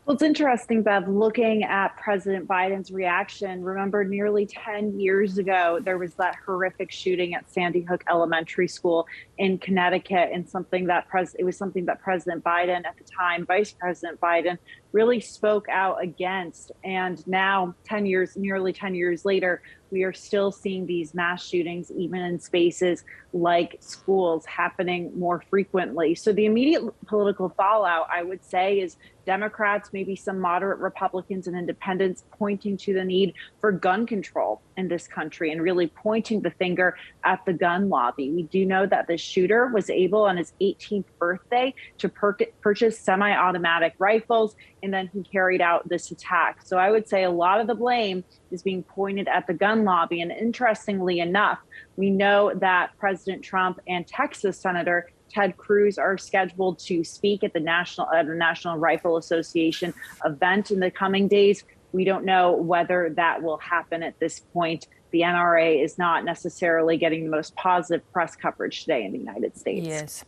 Well, it's interesting, Bev, looking at President Biden's reaction. Remember, nearly 10 years ago, there was that horrific shooting at Sandy Hook Elementary School in Connecticut, and it was something that President Biden at the time, Vice President Biden, really spoke out against. And now, 10 years, nearly 10 years later, we are still seeing these mass shootings, even in spaces like schools, happening more frequently. So the immediate political fallout, I would say, is Democrats, maybe some moderate Republicans and independents pointing to the need for gun control in this country and really pointing the finger at the gun lobby. We do know that the shooter was able on his 18th birthday to purchase semi-automatic rifles, and then he carried out this attack. So I would say a lot of the blame is being pointed at the gun lobby. And interestingly enough, we know that President Trump and Texas Senator Ted Cruz are scheduled to speak at the National Rifle Association event in the coming days. We don't know whether that will happen at this point. The NRA is not necessarily getting the most positive press coverage today in the United States. Yes.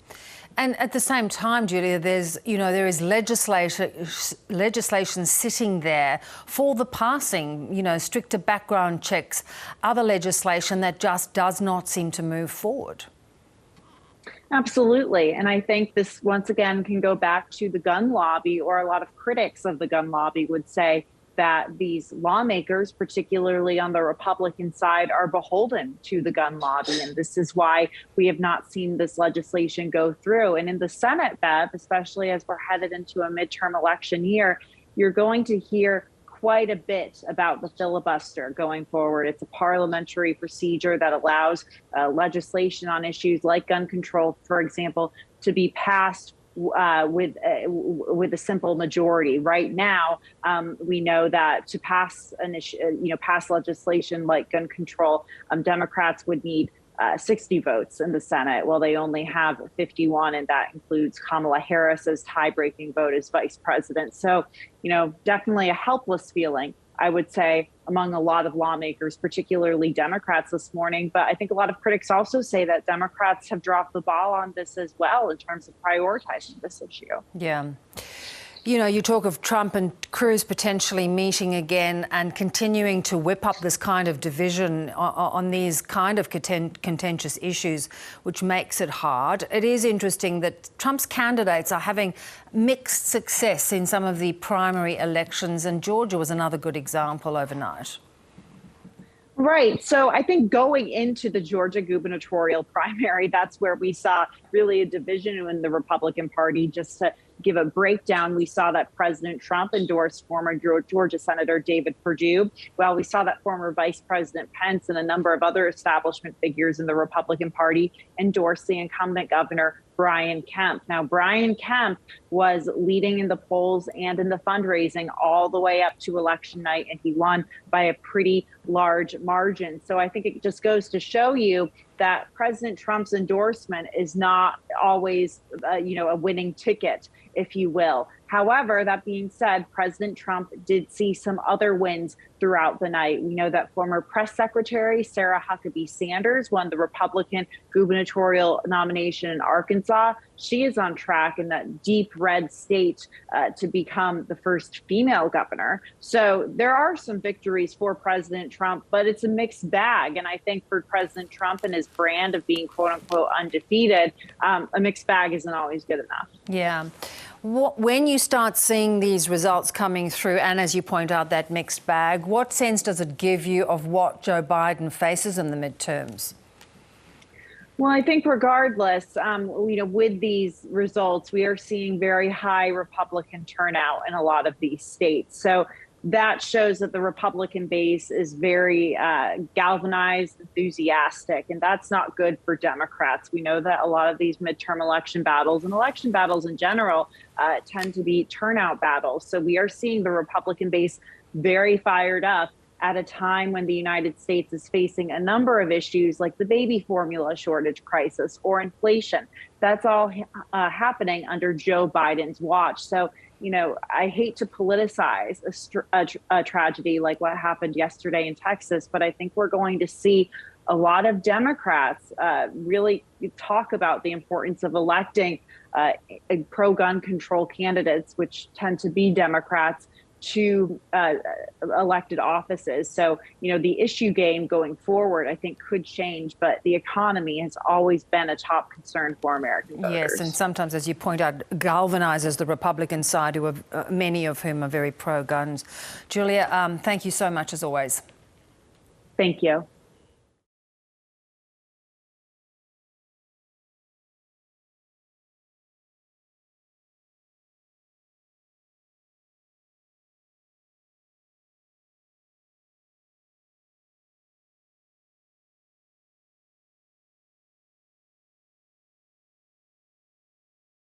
And at the same time, Julia, there is legislation sitting there for the passing, stricter background checks, other legislation that just does not seem to move forward. Absolutely. And I think this, once again, can go back to the gun lobby, or a lot of critics of the gun lobby would say that these lawmakers, particularly on the Republican side, are beholden to the gun lobby. And this is why we have not seen this legislation go through. And in the Senate, Bev, especially as we're headed into a midterm election year, you're going to hear quite a bit about the filibuster going forward. It's a parliamentary procedure that allows legislation on issues like gun control, for example, to be passed with a simple majority. Right now, we know that to pass pass legislation like gun control, Democrats would need 60 votes in the Senate. Well, they only have 51, and that includes Kamala Harris's tie-breaking vote as vice president. So, definitely a helpless feeling, I would say, among a lot of lawmakers, particularly Democrats this morning. But I think a lot of critics also say that Democrats have dropped the ball on this as well in terms of prioritizing this issue. Yeah. You talk of Trump and Cruz potentially meeting again and continuing to whip up this kind of division on these kind of contentious issues, which makes it hard. It is interesting that Trump's candidates are having mixed success in some of the primary elections, and Georgia was another good example overnight. Right. So I think going into the Georgia gubernatorial primary, that's where we saw really a division in the Republican Party. Just to give a breakdown, we saw that President Trump endorsed former Georgia Senator David Perdue. Well, we saw that former Vice President Pence and a number of other establishment figures in the Republican Party endorse the incumbent governor, Brian Kemp. Now, Brian Kemp was leading in the polls and in the fundraising all the way up to election night, and he won by a pretty large margin. So I think it just goes to show you that President Trump's endorsement is not always, a winning ticket, if you will. However, that being said, President Trump did see some other wins throughout the night. We know that former press secretary Sarah Huckabee Sanders won the Republican gubernatorial nomination in Arkansas. She is on track in that deep red state to become the first female governor. So there are some victories for President Trump, but it's a mixed bag. And I think for President Trump and his brand of being, quote unquote, undefeated, a mixed bag isn't always good enough. Yeah. When you start seeing these results coming through, and as you point out, that mixed bag, what sense does it give you of what Joe Biden faces in the midterms? Well, I think regardless, with these results, we are seeing very high Republican turnout in a lot of these states. So that shows that the Republican base is very galvanized, enthusiastic, and that's not good for Democrats. We know that a lot of these midterm election battles and election battles in general tend to be turnout battles. So we are seeing the Republican base very fired up at a time when the United States is facing a number of issues like the baby formula shortage crisis or inflation. That's all happening under Joe Biden's watch. So, I hate to politicize a tragedy like what happened yesterday in Texas, but I think we're going to see a lot of Democrats really talk about the importance of electing pro-gun control candidates, which tend to be Democrats, to elected offices. So, the issue game going forward, I think, could change, but the economy has always been a top concern for American voters. Yes, and sometimes, as you point out, galvanizes the Republican side, many of whom are very pro-guns. Julia, thank you so much, as always. Thank you.